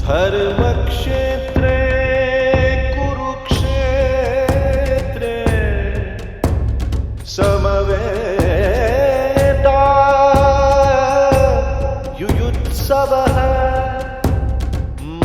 धर्मक्षेत्रे कुरुक्षेत्रे समवेता युयुत्सवः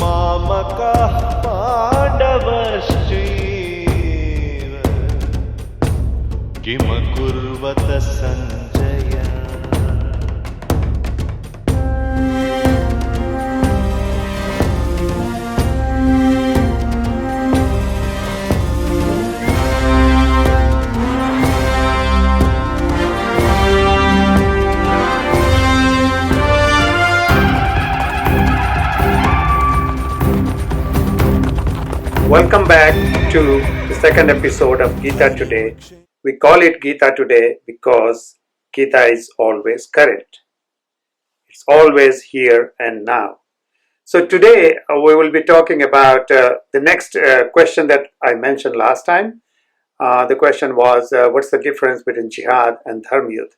मामकः पाण्डवश्चैव किमकुर्वत Sanjay. Welcome back to the second episode of Gita Today. We call it Gita Today because Gita is always current. It's always here and now. So today we will be talking about the next question that I mentioned last time. The question was, what's the difference between jihad and dharma yudh?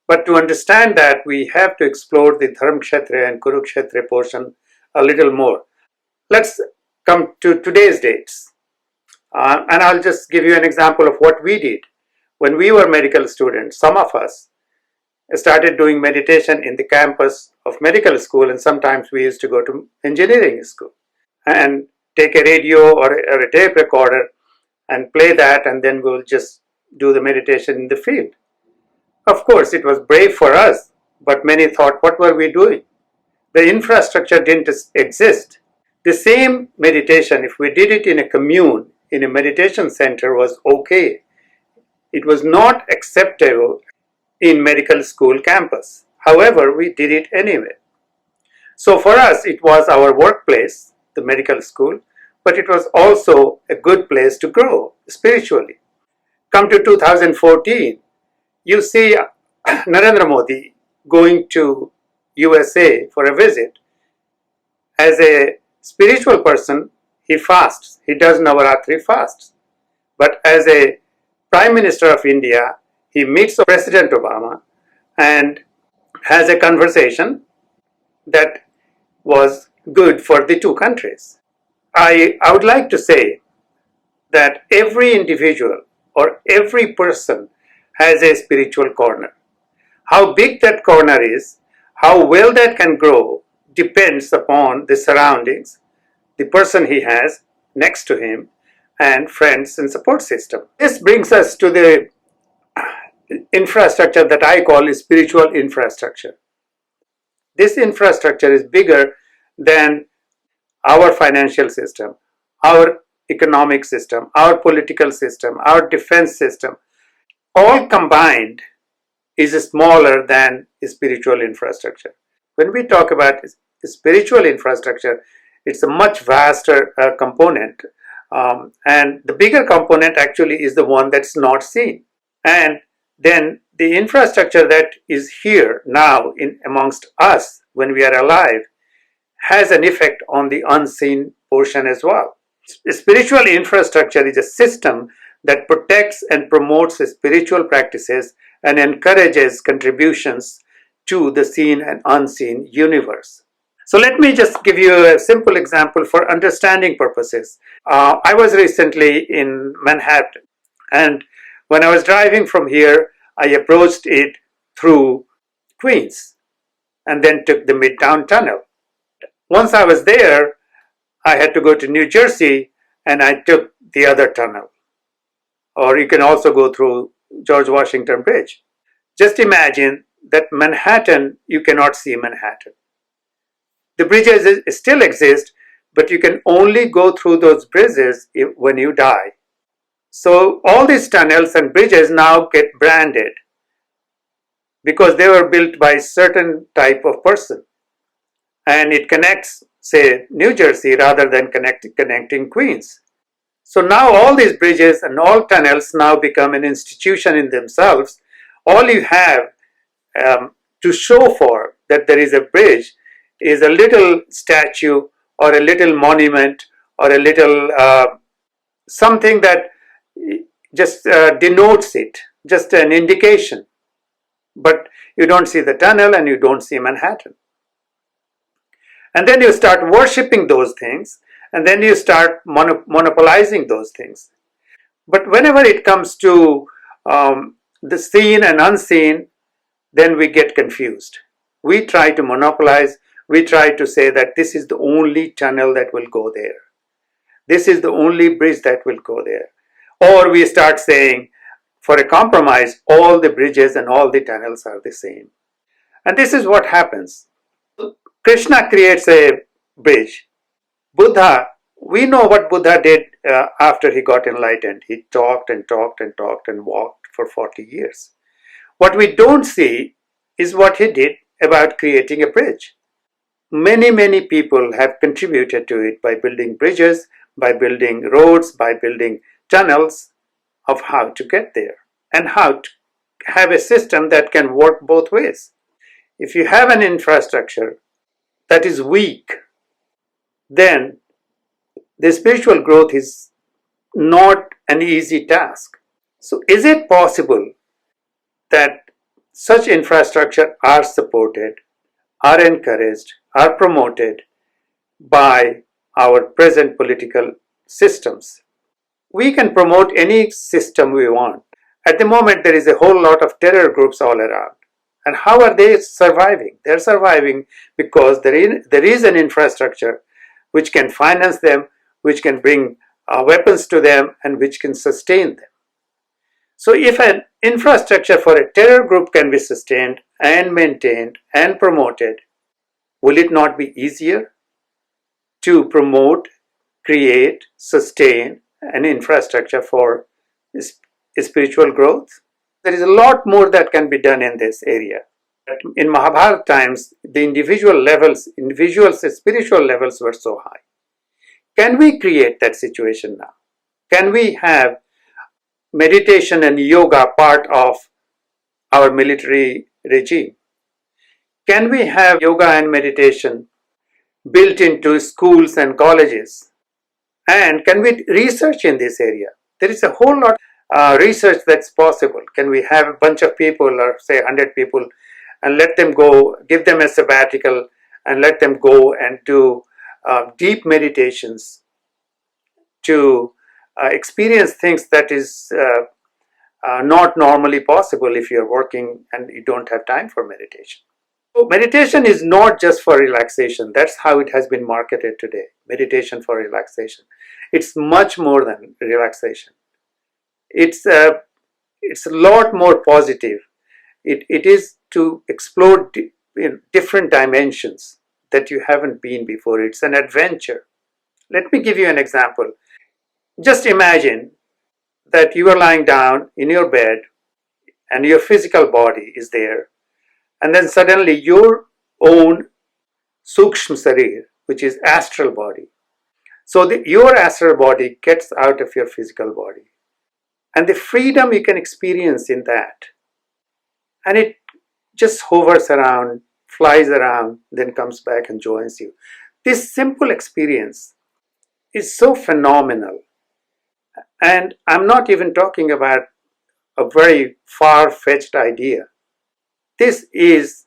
But to understand that, we have to explore the Dharmkshetra and Kurukshetra portion a little more. Let's come to today's dates. And I'll just give you an example of what we did. When we were medical students, some of us started doing meditation in the campus of medical school, and sometimes we used to go to engineering school and take a radio or a tape recorder and play that, and then we'll just do the meditation in the field. Of course, it was brave for us, but many thought, what were we doing? The infrastructure didn't exist. The same meditation, if we did it in a commune, in a meditation center, was okay. It was not acceptable in medical school campus. However, we did it anyway. So for us, it was our workplace, the medical school, but it was also a good place to grow spiritually. Come to 2014, you see Narendra Modi going to USA for a visit. As a spiritual person, he fasts. He does Navaratri fasts. But as a Prime Minister of India, he meets President Obama and has a conversation that was good for the two countries. I would like to say that every individual or every person has a spiritual corner. How big that corner is, how well that can grow, depends upon the surroundings, the person he has next to him, and friends and support system. This brings us to the infrastructure that I call spiritual infrastructure. This infrastructure is bigger than our financial system, our economic system, our political system, our defense system. All combined is smaller than spiritual infrastructure. When we talk about spiritual infrastructure, it's a much vaster component. And the bigger component actually is the one that's not seen. And then the infrastructure that is here now amongst us when we are alive has an effect on the unseen portion as well. Spiritual infrastructure is a system that protects and promotes spiritual practices and encourages contributions to the seen and unseen universe. So let me just give you a simple example for understanding purposes. I was recently in Manhattan, and when I was driving from here, I approached it through Queens and then took the Midtown Tunnel. Once I was there, I had to go to New Jersey and I took the other tunnel. Or you can also go through George Washington Bridge. Just imagine that Manhattan, you cannot see Manhattan. The bridges still exist, but you can only go through those bridges when you die. So all these tunnels and bridges now get branded because they were built by a certain type of person. And it connects, say, New Jersey rather than connecting Queens. So now all these bridges and all tunnels now become an institution in themselves. All you have to show for that there is a bridge is a little statue or a little monument or a little something that just denotes it, just an indication. But you don't see the tunnel and you don't see Manhattan. And then you start worshipping those things, and then you start monopolizing those things. But whenever it comes to the seen and unseen, then we get confused. We try to monopolize, we try to say that this is the only channel that will go there. This is the only bridge that will go there. Or we start saying, for a compromise, all the bridges and all the tunnels are the same. And this is what happens. Krishna creates a bridge. Buddha, we know what Buddha did after he got enlightened. He talked and talked and talked and walked for 40 years. What we don't see is what he did about creating a bridge. Many people have contributed to it by building bridges, by building roads, by building tunnels of how to get there and how to have a system that can work both ways. If you have an infrastructure that is weak, then the spiritual growth is not an easy task. So is it possible that such infrastructure are supported, are encouraged, are promoted by our present political systems? We can promote any system we want. At the moment, there is a whole lot of terror groups all around. And how are they surviving? They're surviving because there is an infrastructure which can finance them, which can bring weapons to them, and which can sustain them. So if an infrastructure for a terror group can be sustained and maintained and promoted, will it not be easier to promote, create, sustain an infrastructure for spiritual growth? There is a lot more that can be done in this area. In Mahabharata times, the individuals' spiritual levels were so high. Can we create that situation now? Can we have meditation and yoga part of our military regime? Can we have yoga and meditation built into schools and colleges? And can we research in this area? There is a whole lot of research that's possible. Can we have a bunch of people, or say 100 people, and let them go, give them a sabbatical, and let them go and do deep meditations to experience things that is not normally possible if you're working and you don't have time for meditation. So meditation is not just for relaxation. That's how it has been marketed today. Meditation for relaxation. It's much more than relaxation. It's a lot more positive. It is to explore different dimensions that you haven't been before. It's an adventure. Let me give you an example. Just imagine that you are lying down in your bed and your physical body is there, and then suddenly your own Sukshma Sarir, which is astral body. So your astral body gets out of your physical body, and the freedom you can experience in that, and it just hovers around, flies around, then comes back and joins you. This simple experience is so phenomenal. And I'm not even talking about a very far-fetched idea. This is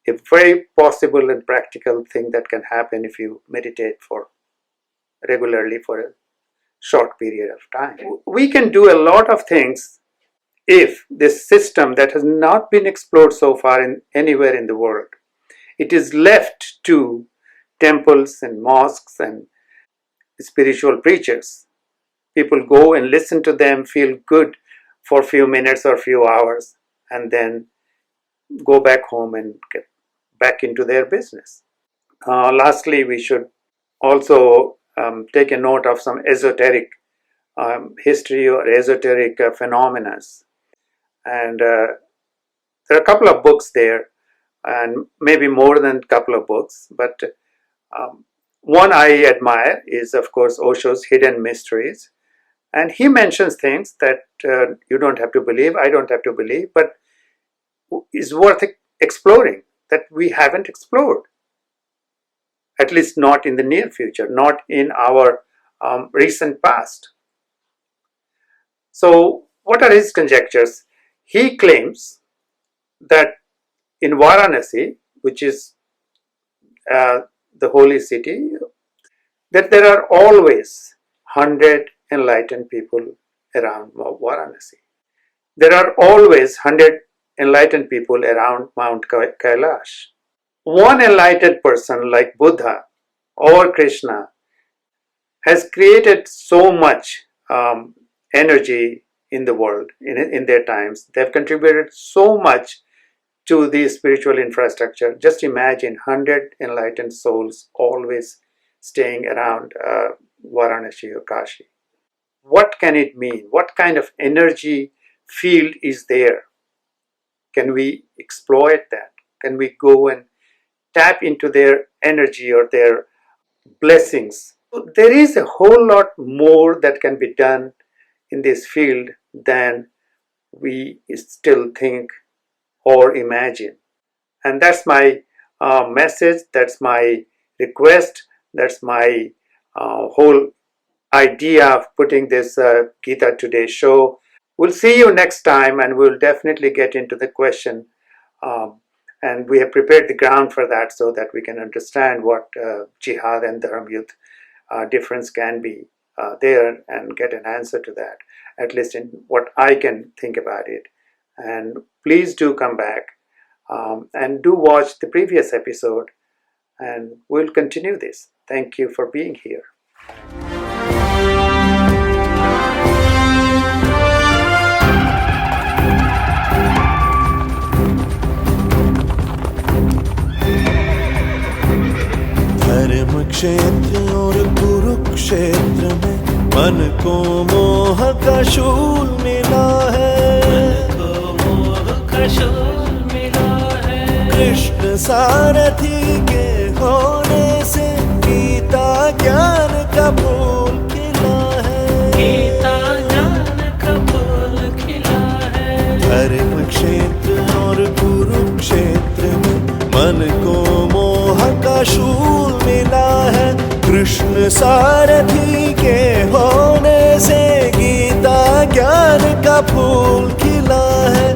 a very possible and practical thing that can happen if you meditate regularly for a short period of time. We can do a lot of things if this system that has not been explored so far anywhere in the world, it is left to temples and mosques and spiritual preachers. People go and listen to them, feel good for a few minutes or a few hours, and then go back home and get back into their business. Lastly, we should also take a note of some esoteric history or esoteric phenomena. And there are a couple of books there, and maybe more than a couple of books, but one I admire is, of course, Osho's Hidden Mysteries. And he mentions things that you don't have to believe, I don't have to believe, but is worth exploring, that we haven't explored. At least not in the near future, not in our recent past. So what are his conjectures? He claims that in Varanasi, which is the holy city, that there are always 100 enlightened people around Varanasi. There are always 100 enlightened people around Mount Kailash. One enlightened person like Buddha or Krishna has created so much energy in the world in their times. They've contributed so much to the spiritual infrastructure. Just imagine 100 enlightened souls always staying around Varanasi or Kashi. What can it mean? What kind of energy field is there? Can we exploit that? Can we go and tap into their energy or their blessings? There is a whole lot more that can be done in this field than we still think or imagine. And that's my message, that's my request, that's my whole idea of putting this Gita Today show. We'll see you next time, and we'll definitely get into the question. And we have prepared the ground for that so that we can understand what jihad and dharma youth difference can be there and get an answer to that, at least in what I can think about it. And please do come back and do watch the previous episode, and we'll continue this. Thank you for being here. धर्म क्षेत्र और कुरुक्षेत्र में मन को मोह का शूल मिला है, कृष्ण सारथी के होने से गीता ज्ञान का फूल खिला है, धर्म क्षेत्र और कुरुक्षेत्र में मन को मोह का शूल मिला है, कृष्ण सारथी के होने से गीता ज्ञान का फूल खिला है,